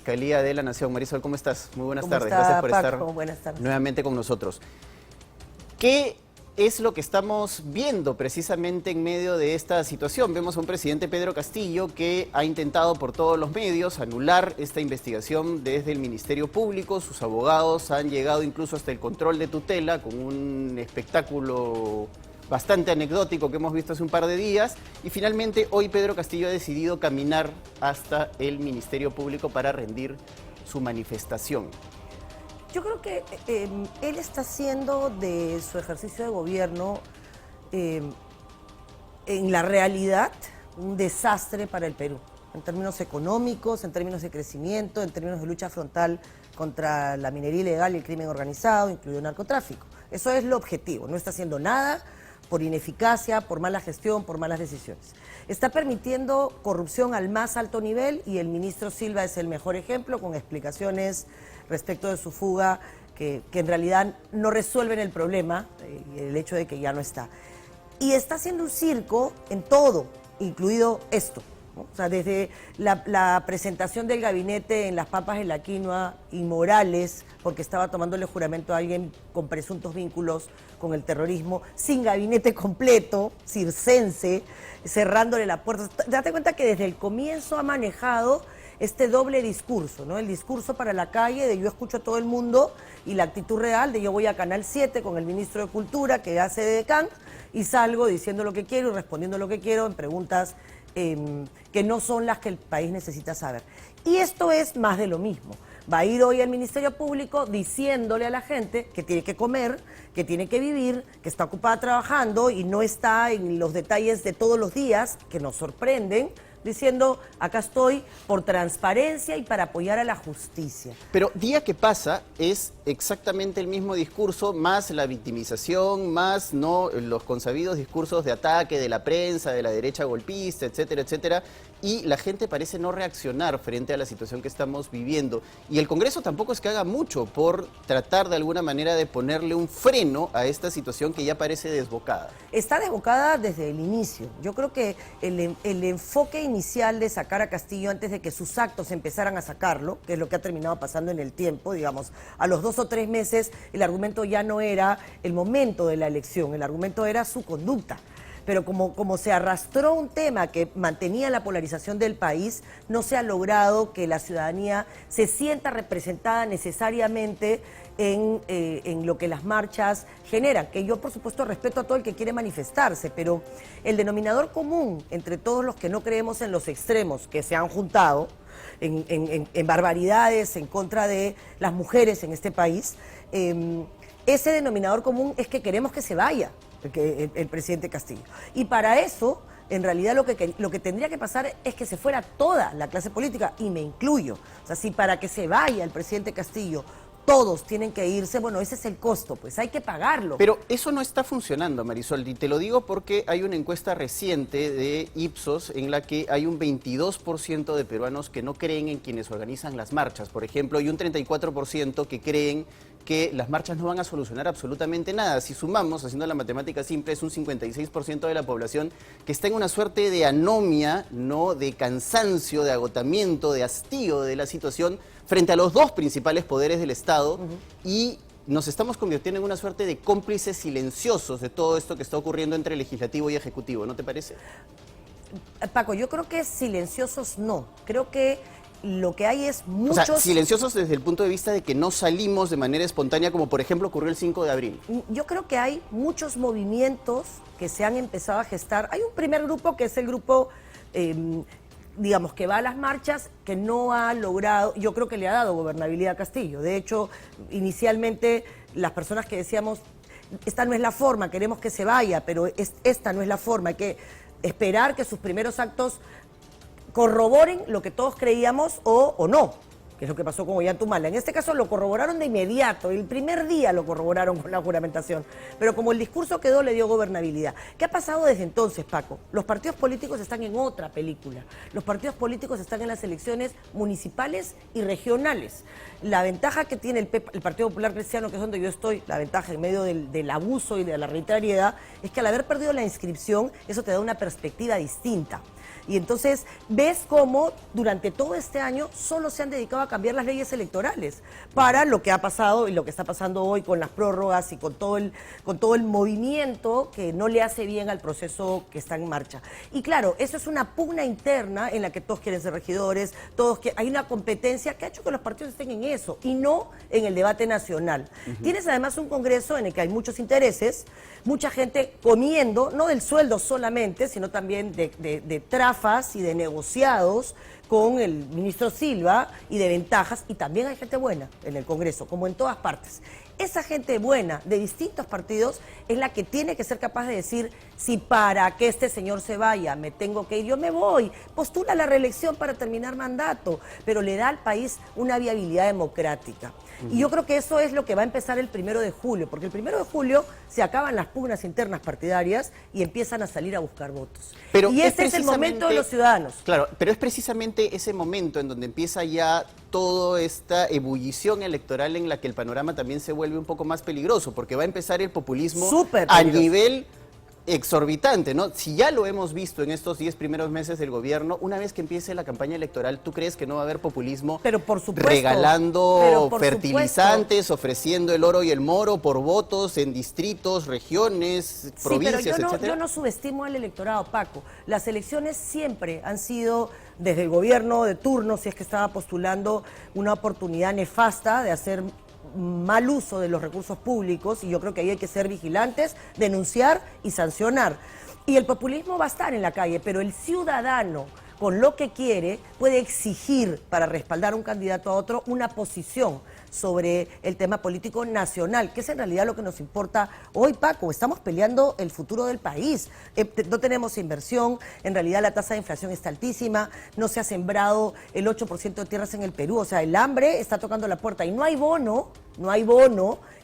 Fiscalía de la Nación. Marisol, ¿cómo estás? Muy buenas tardes. Gracias por Paco? estar Buenas tardes. nuevamente con nosotros. ¿Qué es lo que estamos viendo precisamente en medio de esta situación? Vemos a un presidente, Pedro Castillo, que ha intentado por todos los medios anular esta investigación desde el Ministerio Público. Sus abogados han llegado incluso hasta el control de tutela con un espectáculo bastante anecdótico que hemos visto hace un par de días, y finalmente hoy Pedro Castillo ha decidido caminar hasta el Ministerio Público para rendir su manifestación. Yo creo que él está haciendo de su ejercicio de gobierno en la realidad un desastre para el Perú, en términos económicos, en términos de crecimiento, en términos de lucha frontal contra la minería ilegal y el crimen organizado, incluido el narcotráfico. Eso es lo objetivo, no está haciendo nada por ineficacia, por mala gestión, por malas decisiones. Está permitiendo corrupción al más alto nivel y el ministro Silva es el mejor ejemplo, con explicaciones respecto de su fuga que en realidad no resuelven el problema, el hecho de que ya no está. Y está haciendo un circo en todo, incluido esto, ¿no? O sea, desde la presentación del gabinete en las papas en la quinoa, inmorales, porque estaba tomándole juramento a alguien con presuntos vínculos con el terrorismo, sin gabinete completo, circense, cerrándole la puerta. Date cuenta que desde el comienzo ha manejado este doble discurso, ¿no? El discurso para la calle de yo escucho a todo el mundo y la actitud real de yo voy a Canal 7 con el ministro de Cultura que hace de decán y salgo diciendo lo que quiero y respondiendo lo que quiero en preguntas que no son las que el país necesita saber. Y esto es más de lo mismo. Va a ir hoy al Ministerio Público diciéndole a la gente que tiene que comer, que tiene que vivir, que está ocupada trabajando y no está en los detalles de todos los días que nos sorprenden, diciendo, acá estoy por transparencia y para apoyar a la justicia. Pero día que pasa es exactamente el mismo discurso, más la victimización, más no los consabidos discursos de ataque de la prensa, de la derecha golpista, etcétera, etcétera, y la gente parece no reaccionar frente a la situación que estamos viviendo. Y el Congreso tampoco es que haga mucho por tratar de alguna manera de ponerle un freno a esta situación que ya parece desbocada. Está desbocada desde el inicio. Yo creo que el enfoque inicial de sacar a Castillo antes de que sus actos empezaran a sacarlo, que es lo que ha terminado pasando en el tiempo, digamos, a los 2 o 3 meses el argumento ya no era el momento de la elección, el argumento era su conducta. Pero como se arrastró un tema que mantenía la polarización del país, no se ha logrado que la ciudadanía se sienta representada necesariamente en lo que las marchas generan, que yo por supuesto respeto a todo el que quiere manifestarse, pero el denominador común entre todos los que no creemos en los extremos que se han juntado en barbaridades en contra de las mujeres en este país, ese denominador común es que queremos que se vaya el presidente Castillo. Y para eso, en realidad lo que tendría que pasar es que se fuera toda la clase política, y me incluyo. O sea, si para que se vaya el presidente Castillo todos tienen que irse, bueno, ese es el costo, pues hay que pagarlo. Pero eso no está funcionando, Marisol, y te lo digo porque hay una encuesta reciente de Ipsos en la que hay un 22% de peruanos que no creen en quienes organizan las marchas, por ejemplo, y un 34% que creen que las marchas no van a solucionar absolutamente nada. Si sumamos, haciendo la matemática simple, es un 56% de la población que está en una suerte de anomia, ¿no?, de cansancio, de agotamiento, de hastío de la situación frente a los dos principales poderes del Estado, y nos estamos convirtiendo en una suerte de cómplices silenciosos de todo esto que está ocurriendo entre legislativo y ejecutivo, ¿no te parece? Paco, yo creo que silenciosos no. Creo que lo que hay es muchos... O sea, silenciosos desde el punto de vista de que no salimos de manera espontánea, como por ejemplo ocurrió el 5 de abril. Yo creo que hay muchos movimientos que se han empezado a gestar. Hay un primer grupo que es el grupo, digamos, que va a las marchas, que no ha logrado, yo creo que le ha dado gobernabilidad a Castillo. De hecho, inicialmente las personas que decíamos, esta no es la forma, queremos que se vaya, pero esta no es la forma, hay que esperar que sus primeros actos corroboren lo que todos creíamos o no, que es lo que pasó con Ollantumala. En este caso lo corroboraron de inmediato, el primer día lo corroboraron con la juramentación, pero como el discurso quedó, le dio gobernabilidad. ¿Qué ha pasado desde entonces, Paco? Los partidos políticos están en otra película. Los partidos políticos están en las elecciones municipales y regionales. La ventaja que tiene el Partido Popular Cristiano, que es donde yo estoy, la ventaja en medio del abuso y de la arbitrariedad, es que al haber perdido la inscripción, eso te da una perspectiva distinta. Y entonces ves cómo durante todo este año solo se han dedicado a cambiar las leyes electorales para lo que ha pasado y lo que está pasando hoy con las prórrogas y con todo el movimiento que no le hace bien al proceso que está en marcha. Y claro, eso es una pugna interna en la que todos quieren ser regidores, hay una competencia que ha hecho que los partidos estén en eso y no en el debate nacional. Tienes además un Congreso en el que hay muchos intereses, mucha gente comiendo, no del sueldo solamente, sino también de trafas y de negociados con el ministro Silva y de ventajas, y también hay gente buena en el Congreso, como en todas partes. Esa gente buena de distintos partidos es la que tiene que ser capaz de decir, si para que este señor se vaya me tengo que ir, yo me voy, postula la reelección para terminar mandato, pero le da al país una viabilidad democrática. Y yo creo que eso es lo que va a empezar el 1 de julio, porque el 1 de julio se acaban las pugnas internas partidarias y empiezan a salir a buscar votos. Pero y ese es el momento de los ciudadanos. Claro, pero es precisamente ese momento en donde empieza ya toda esta ebullición electoral en la que el panorama también se vuelve un poco más peligroso, porque va a empezar el populismo a nivel exorbitante, ¿no? Si ya lo hemos visto en estos 10 primeros meses del gobierno, una vez que empiece la campaña electoral, ¿tú crees que no va a haber populismo regalando fertilizantes, ofreciendo el oro y el moro por votos en distritos, regiones, provincias, etcétera? Yo no subestimo al electorado, Paco. Las elecciones siempre han sido, desde el gobierno de turno, si es que estaba postulando, una oportunidad nefasta de hacer mal uso de los recursos públicos, y yo creo que ahí hay que ser vigilantes, denunciar y sancionar. Y el populismo va a estar en la calle, pero el ciudadano, con lo que quiere, puede exigir para respaldar a un candidato a otro una posición sobre el tema político nacional, que es en realidad lo que nos importa hoy, Paco. Estamos peleando el futuro del país. No tenemos inversión, en realidad la tasa de inflación está altísima, no se ha sembrado el 8% de tierras en el Perú, o sea, el hambre está tocando la puerta y no hay bono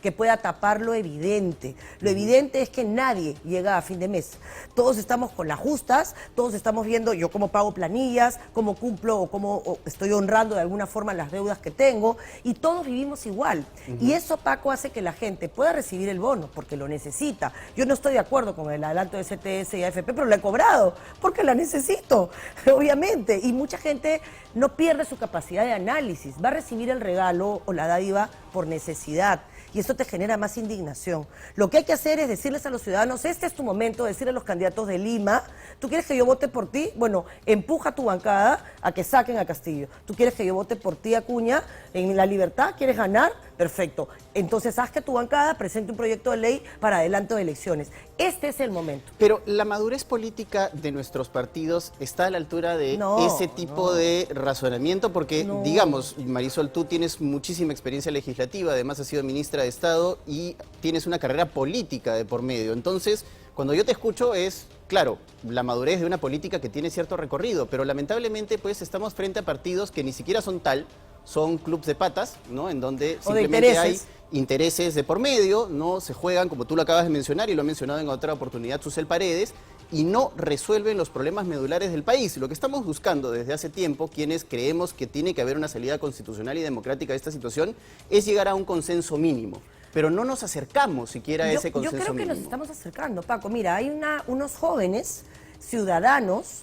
que pueda tapar lo evidente. Lo evidente es que nadie llega a fin de mes. Todos estamos con las justas, todos estamos viendo yo cómo pago planillas, cómo cumplo o cómo estoy honrando de alguna forma las deudas que tengo, y todos vivimos igual. Y eso, Paco, hace que la gente pueda recibir el bono porque lo necesita. Yo no estoy de acuerdo con el adelanto de CTS y AFP, pero lo he cobrado porque la necesito, obviamente. Y mucha gente no pierde su capacidad de análisis, va a recibir el regalo o la dádiva por necesidad. Y eso te genera más indignación. Lo que hay que hacer es decirles a los ciudadanos, este es tu momento, decirle a los candidatos de Lima, ¿tú quieres que yo vote por ti? Bueno, empuja a tu bancada a que saquen a Castillo. ¿Tú quieres que yo vote por ti, Acuña, en La Libertad? ¿Quieres ganar? Perfecto. Entonces haz que tu bancada presente un proyecto de ley para adelanto de elecciones. Este es el momento. Pero la madurez política de nuestros partidos está a la altura de ese tipo de razonamiento, porque, digamos, Marisol, tú tienes muchísima experiencia legislativa, además has sido ministra de Estado y tienes una carrera política de por medio. Entonces, cuando yo te escucho es, claro, la madurez de una política que tiene cierto recorrido, pero lamentablemente pues estamos frente a partidos que ni siquiera son tal, son clubs de patas, ¿no? En donde simplemente hay intereses de por medio, no se juegan, como tú lo acabas de mencionar y lo ha mencionado en otra oportunidad Susel Paredes, y no resuelven los problemas medulares del país. Lo que estamos buscando desde hace tiempo, quienes creemos que tiene que haber una salida constitucional y democrática de esta situación, es llegar a un consenso mínimo. Pero no nos acercamos siquiera a ese consenso mínimo. Yo creo que nos estamos acercando, Paco. Mira, hay unos jóvenes ciudadanos,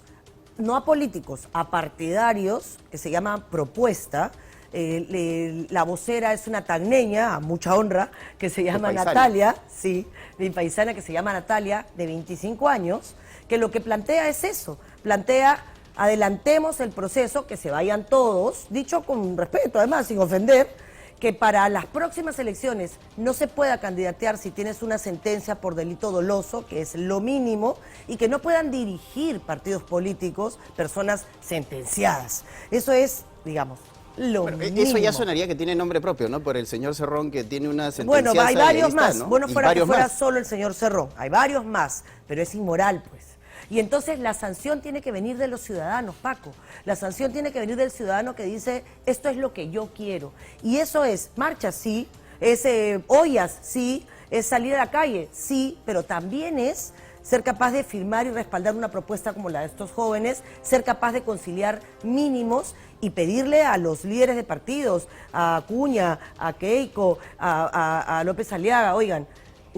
no a políticos, a partidarios, que se llama Propuesta. La vocera es una tagneña, a mucha honra, que se llama Natalia, sí, mi paisana, que se llama Natalia, de 25 años, que lo que plantea es eso, plantea adelantemos el proceso, que se vayan todos, dicho con respeto, además, sin ofender, que para las próximas elecciones no se pueda candidatear si tienes una sentencia por delito doloso, que es lo mínimo, y que no puedan dirigir partidos políticos personas sentenciadas. Eso es, digamos, lo mínimo. Eso ya sonaría que tiene nombre propio, ¿no? Por el señor Cerrón, que tiene una sentencia. Bueno, hay varios más. ¿No? Bueno, fuera que fuera solo el señor Cerrón. Hay varios más, pero es inmoral, pues. Y entonces la sanción tiene que venir de los ciudadanos, Paco. La sanción tiene que venir del ciudadano que dice, esto es lo que yo quiero. Y eso es marcha, sí, es ollas, sí, es salir a la calle, sí, pero también es ser capaz de firmar y respaldar una propuesta como la de estos jóvenes, ser capaz de conciliar mínimos y pedirle a los líderes de partidos, a Acuña, a Keiko, a López Aliaga, oigan,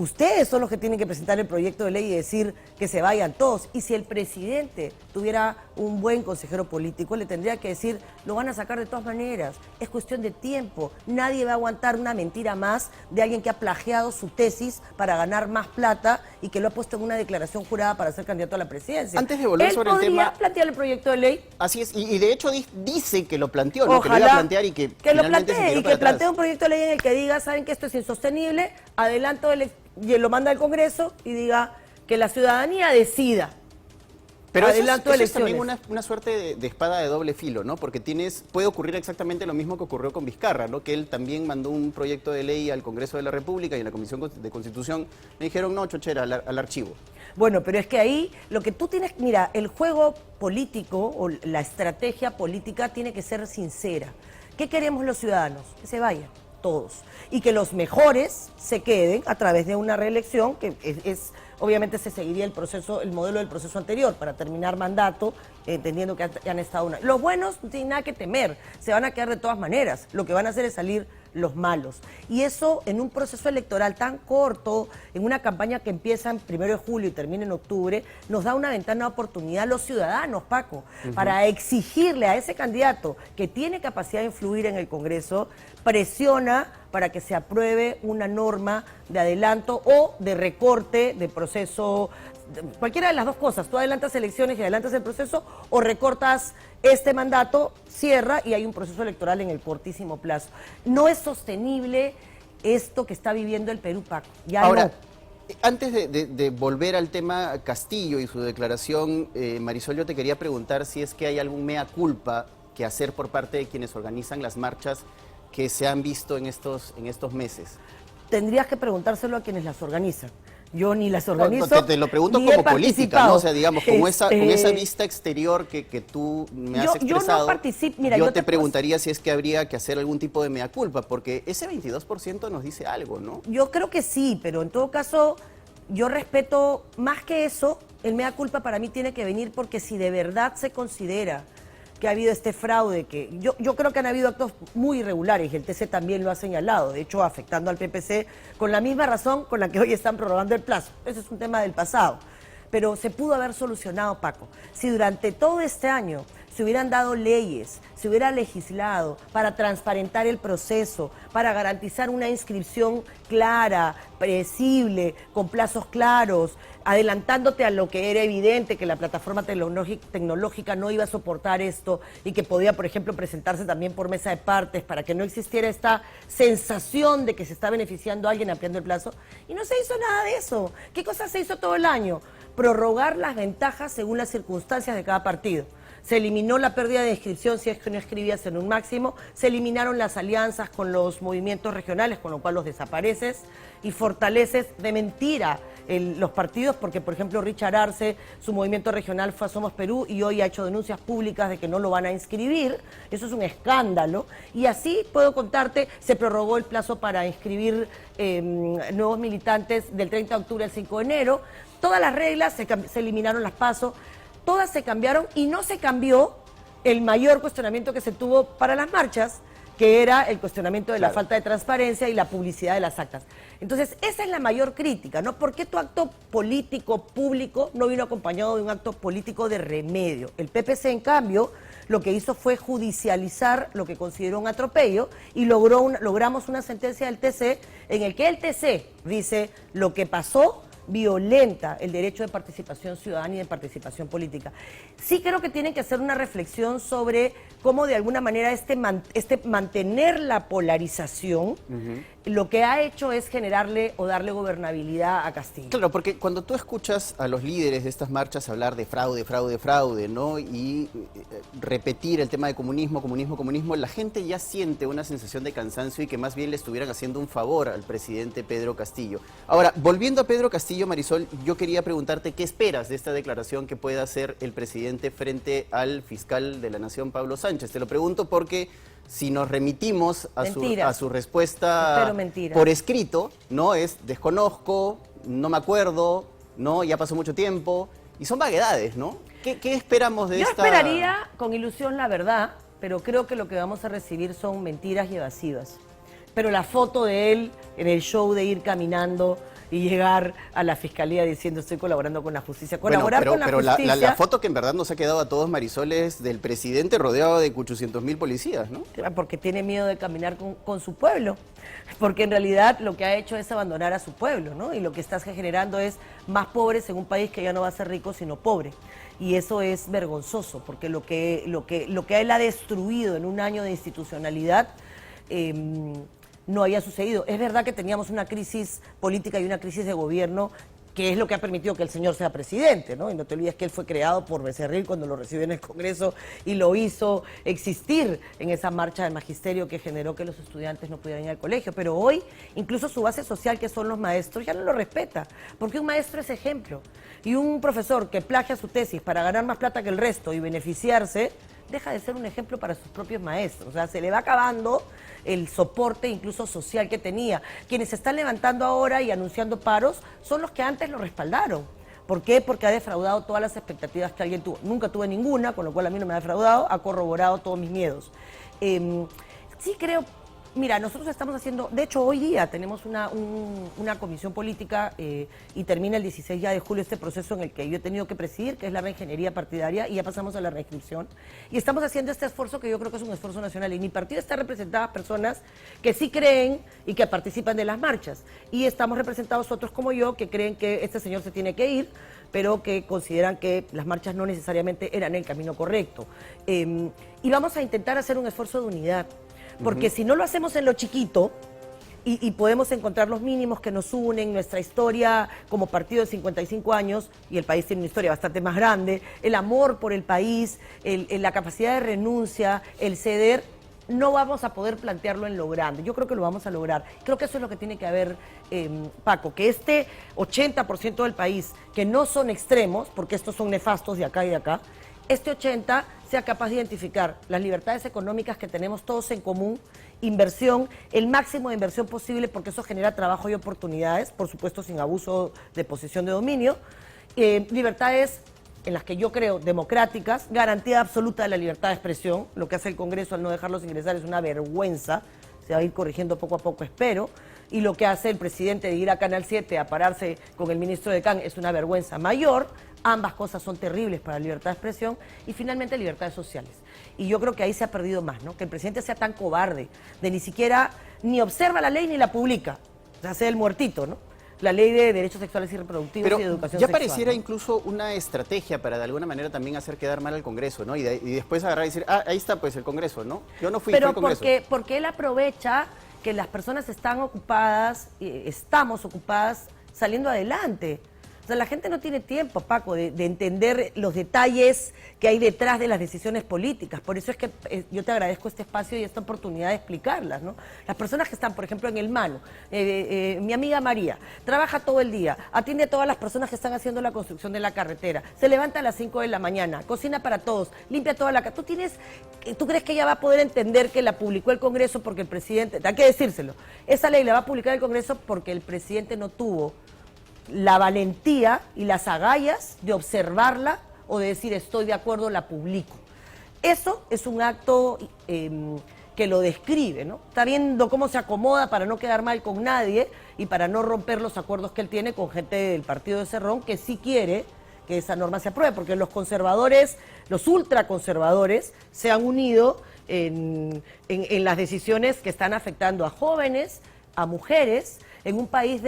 Ustedes son los que tienen que presentar el proyecto de ley y decir que se vayan todos. Y si el presidente tuviera un buen consejero político, le tendría que decir, lo van a sacar de todas maneras. Es cuestión de tiempo. Nadie va a aguantar una mentira más de alguien que ha plagiado su tesis para ganar más plata y que lo ha puesto en una declaración jurada para ser candidato a la presidencia. Antes de volver sobre el tema... ¿Él podría plantear el proyecto de ley? Así es, y de hecho dice que lo planteó, ¿no? Ojalá que lo iba a plantear y que lo finalmente plantee y que plantee un proyecto de ley en el que diga, saben que esto es insostenible, adelanto y lo manda al Congreso y diga que la ciudadanía decida. Pero eso es también una suerte de espada de doble filo, ¿no? Porque puede ocurrir exactamente lo mismo que ocurrió con Vizcarra, ¿no? Que él también mandó un proyecto de ley al Congreso de la República y en la Comisión de Constitución le dijeron, no, chochera, al archivo. Bueno, pero es que ahí lo que tú tienes, mira, el juego político o la estrategia política tiene que ser sincera. ¿Qué queremos los ciudadanos? Que se vayan todos y que los mejores se queden a través de una reelección que obviamente se seguiría el modelo del proceso anterior para terminar mandato, entendiendo que han estado Los buenos no tienen nada que temer, se van a quedar de todas maneras, lo que van a hacer es salir los malos. Y eso en un proceso electoral tan corto, en una campaña que empieza en 1 de julio y termina en octubre, nos da una ventana de oportunidad a los ciudadanos, Paco, para exigirle a ese candidato que tiene capacidad de influir en el Congreso, presiona para que se apruebe una norma de adelanto o de recorte de proceso, cualquiera de las dos cosas. Tú adelantas elecciones y adelantas el proceso o recortas este mandato, cierra y hay un proceso electoral en el cortísimo plazo. No es sostenible esto que está viviendo el Perú, Paco. Ya ahora, no. Antes de volver al tema Castillo y su declaración, Marisol, yo te quería preguntar si es que hay algún mea culpa que hacer por parte de quienes organizan las marchas que se han visto en estos meses. Tendrías que preguntárselo a quienes las organizan. Yo ni las organizo. No, te lo pregunto como política, ¿no? O sea, digamos, con esa vista exterior que tú me has expresado, yo no participo. Mira, yo te preguntaría si es que habría que hacer algún tipo de mea culpa, porque ese 22% nos dice algo, ¿no? Yo creo que sí, pero en todo caso, yo respeto más que eso. El mea culpa para mí tiene que venir porque si de verdad se considera que ha habido este fraude, que yo creo que han habido actos muy irregulares y el TC también lo ha señalado, de hecho afectando al PPC con la misma razón con la que hoy están prorrogando el plazo. Ese es un tema del pasado, pero se pudo haber solucionado, Paco, si durante todo este año se hubieran dado leyes, se hubiera legislado para transparentar el proceso, para garantizar una inscripción clara, predecible, con plazos claros, adelantándote a lo que era evidente, que la plataforma tecnológica no iba a soportar esto y que podía, por ejemplo, presentarse también por mesa de partes para que no existiera esta sensación de que se está beneficiando a alguien ampliando el plazo. Y no se hizo nada de eso. ¿Qué cosa se hizo todo el año? Prorrogar las ventajas según las circunstancias de cada partido. Se eliminó la pérdida de inscripción si es que no escribías en un máximo, se eliminaron las alianzas con los movimientos regionales, con lo cual los desapareces y fortaleces de mentira los partidos, porque por ejemplo Richard Arce, su movimiento regional fue a Somos Perú y hoy ha hecho denuncias públicas de que no lo van a inscribir. Eso es un escándalo. Y así puedo contarte, se prorrogó el plazo para inscribir nuevos militantes del 30 de octubre al 5 de enero. Todas las reglas, se eliminaron las PASO, todas se cambiaron y no se cambió el mayor cuestionamiento que se tuvo para las marchas, que era el cuestionamiento de la falta de transparencia y la publicidad de las actas. Entonces, esa es la mayor crítica, ¿no? ¿Por qué tu acto político público no vino acompañado de un acto político de remedio? El PPC, en cambio, lo que hizo fue judicializar lo que consideró un atropello y logramos una sentencia del TC en el que el TC dice lo que pasó violenta el derecho de participación ciudadana y de participación política. Sí creo que tienen que hacer una reflexión sobre cómo de alguna manera mantener la polarización, lo que ha hecho es generarle o darle gobernabilidad a Castillo. Claro, porque cuando tú escuchas a los líderes de estas marchas hablar de fraude, fraude, fraude, ¿no? Y repetir el tema de comunismo, comunismo, comunismo, la gente ya siente una sensación de cansancio y que más bien le estuvieran haciendo un favor al presidente Pedro Castillo. Ahora, volviendo a Pedro Castillo, Marisol, yo quería preguntarte qué esperas de esta declaración que pueda hacer el presidente frente al fiscal de la Nación, Pablo Sánchez. Te lo pregunto porque si nos remitimos a su respuesta por escrito, ¿no? Es desconozco, no me acuerdo, ¿no? Ya pasó mucho tiempo, y son vaguedades, ¿no? ¿Qué esperamos de esta...? Yo esperaría con ilusión la verdad, pero creo que lo que vamos a recibir son mentiras y evasivas. Pero la foto de él en el show de ir caminando y llegar a la fiscalía diciendo estoy colaborando con la justicia. Colaborar con la pero justicia... la foto que en verdad nos ha quedado a todos, Marisol, es del presidente rodeado de 800.000 policías, ¿no? Porque tiene miedo de caminar con su pueblo, porque en realidad lo que ha hecho es abandonar a su pueblo, ¿no? Y lo que está generando es más pobres en un país que ya no va a ser rico, sino pobre. Y eso es vergonzoso, porque lo que él ha destruido en un año de institucionalidad no haya sucedido. Es verdad que teníamos una crisis política y una crisis de gobierno, que es lo que ha permitido que el señor sea presidente, ¿no? Y no te olvides que él fue creado por Becerril cuando lo recibió en el Congreso y lo hizo existir en esa marcha del magisterio que generó que los estudiantes no pudieran ir al colegio. Pero hoy, incluso su base social, que son los maestros, ya no lo respeta, porque un maestro es ejemplo. Y un profesor que plagia su tesis para ganar más plata que el resto y beneficiarse, deja de ser un ejemplo para sus propios maestros. O sea, se le va acabando el soporte incluso social que tenía. Quienes se están levantando ahora y anunciando paros son los que antes lo respaldaron. ¿Por qué? Porque ha defraudado todas las expectativas que alguien tuvo. Nunca tuve ninguna, con lo cual a mí no me ha defraudado, ha corroborado todos mis miedos. Sí creo... Mira, nosotros estamos haciendo, de hecho hoy día tenemos una comisión política y termina el 16 ya de julio este proceso en el que yo he tenido que presidir, que es la reingeniería partidaria, y ya pasamos a la reinscripción. Y estamos haciendo este esfuerzo que yo creo que es un esfuerzo nacional. Y mi partido está representadas personas que sí creen y que participan de las marchas. Y estamos representados otros como yo que creen que este señor se tiene que ir, pero que consideran que las marchas no necesariamente eran el camino correcto. Y vamos a intentar hacer un esfuerzo de unidad. Porque si no lo hacemos en lo chiquito y podemos encontrar los mínimos que nos unen, nuestra historia como partido de 55 años, y el país tiene una historia bastante más grande, el amor por el país, la capacidad de renuncia, el ceder, no vamos a poder plantearlo en lo grande. Yo creo que lo vamos a lograr. Creo que eso es lo que tiene que haber, Paco, que este 80% del país, que no son extremos, porque estos son nefastos de acá y de acá, este 80% sea capaz de identificar las libertades económicas que tenemos todos en común, inversión, el máximo de inversión posible, porque eso genera trabajo y oportunidades, por supuesto sin abuso de posición de dominio, libertades en las que yo creo democráticas, garantía absoluta de la libertad de expresión. Lo que hace el Congreso al no dejarlos ingresar es una vergüenza, se va a ir corrigiendo poco a poco, espero, y lo que hace el presidente de ir a Canal 7 a pararse con el ministro de CAN es una vergüenza mayor. Ambas cosas son terribles para la libertad de expresión y finalmente libertades sociales. Y yo creo que ahí se ha perdido más, ¿no? Que el presidente sea tan cobarde de ni siquiera ni observa la ley ni la publica. O sea, sea el muertito, ¿no? La ley de derechos sexuales y reproductivos y de educación ya sexual, pareciera, ¿no? Incluso una estrategia para de alguna manera también hacer quedar mal al Congreso, ¿no? Y después agarrar y decir, ahí está pues el Congreso, ¿no? Yo no fui, pero fue el Congreso. porque él aprovecha que las personas están ocupadas, estamos ocupadas saliendo adelante. O sea, la gente no tiene tiempo, Paco, de entender los detalles que hay detrás de las decisiones políticas. Por eso es que yo te agradezco este espacio y esta oportunidad de explicarlas, ¿no? Las personas que están, por ejemplo, en el Mano, mi amiga María, trabaja todo el día, atiende a todas las personas que están haciendo la construcción de la carretera, se levanta a las 5 de la mañana, cocina para todos, limpia toda la casa. ¿Tú crees que ella va a poder entender que la publicó el Congreso porque el presidente, hay que decírselo, esa ley la va a publicar el Congreso porque el presidente no tuvo la valentía y las agallas de observarla o de decir estoy de acuerdo, la publico? Eso es un acto que lo describe, ¿no? Está viendo cómo se acomoda para no quedar mal con nadie y para no romper los acuerdos que él tiene con gente del partido de Cerrón, que sí quiere que esa norma se apruebe, porque los conservadores, los ultraconservadores, se han unido en las decisiones que están afectando a jóvenes, a mujeres, en un país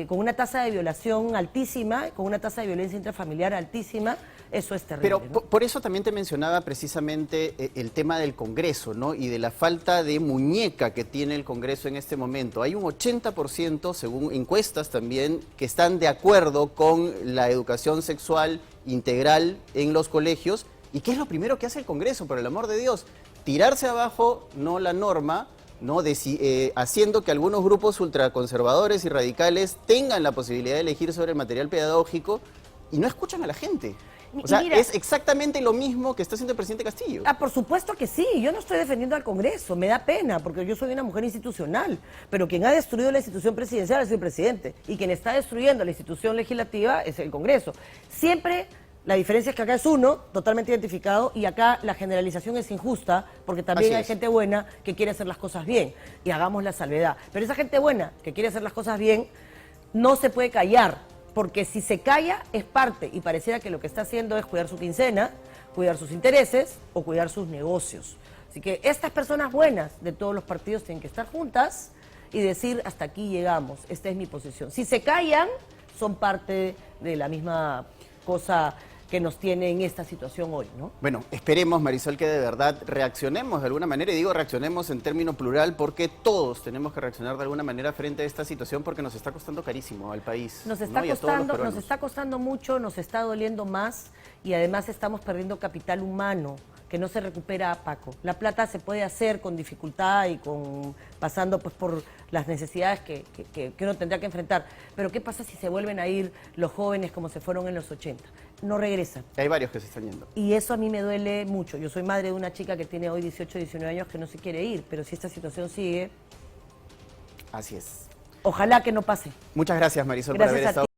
con una tasa de violación altísima, con una tasa de violencia intrafamiliar altísima. Eso es terrible. Pero ¿no? por eso también te mencionaba precisamente el tema del Congreso, ¿no? Y de la falta de muñeca que tiene el Congreso en este momento. Hay un 80%, según encuestas también, que están de acuerdo con la educación sexual integral en los colegios. ¿Y qué es lo primero que hace el Congreso, por el amor de Dios? Tirarse abajo, no la norma, ¿no? Haciendo que algunos grupos ultraconservadores y radicales tengan la posibilidad de elegir sobre el material pedagógico y no escuchan a la gente. O sea, mira, es exactamente lo mismo que está haciendo el presidente Castillo. Por supuesto que sí, yo no estoy defendiendo al Congreso, me da pena, porque yo soy una mujer institucional, pero quien ha destruido la institución presidencial es el presidente, y quien está destruyendo la institución legislativa es el Congreso. Siempre la diferencia es que acá es uno, totalmente identificado, y acá la generalización es injusta, porque también hay gente buena que quiere hacer las cosas bien, y hagamos la salvedad. Pero esa gente buena que quiere hacer las cosas bien no se puede callar, porque si se calla es parte, y pareciera que lo que está haciendo es cuidar su quincena, cuidar sus intereses o cuidar sus negocios. Así que estas personas buenas de todos los partidos tienen que estar juntas y decir, hasta aquí llegamos, esta es mi posición. Si se callan, son parte de la misma cosa que nos tiene en esta situación hoy, ¿no? Bueno, esperemos, Marisol, que de verdad reaccionemos de alguna manera, y digo reaccionemos en término plural porque todos tenemos que reaccionar de alguna manera frente a esta situación porque nos está costando carísimo al país. Nos está ¿no? Y a todos los costando, nos peruanos. está costando mucho, nos está doliendo más y además estamos perdiendo capital humano que no se recupera, Paco. La plata se puede hacer con dificultad y pasando pues por las necesidades que uno tendrá que enfrentar. Pero ¿qué pasa si se vuelven a ir los jóvenes como se fueron en los 80? No regresan. Hay varios que se están yendo. Y eso a mí me duele mucho. Yo soy madre de una chica que tiene hoy 18, 19 años que no se quiere ir, pero si esta situación sigue, Así es. ojalá que no pase. Muchas gracias, Marisol, por Gracias haber a estado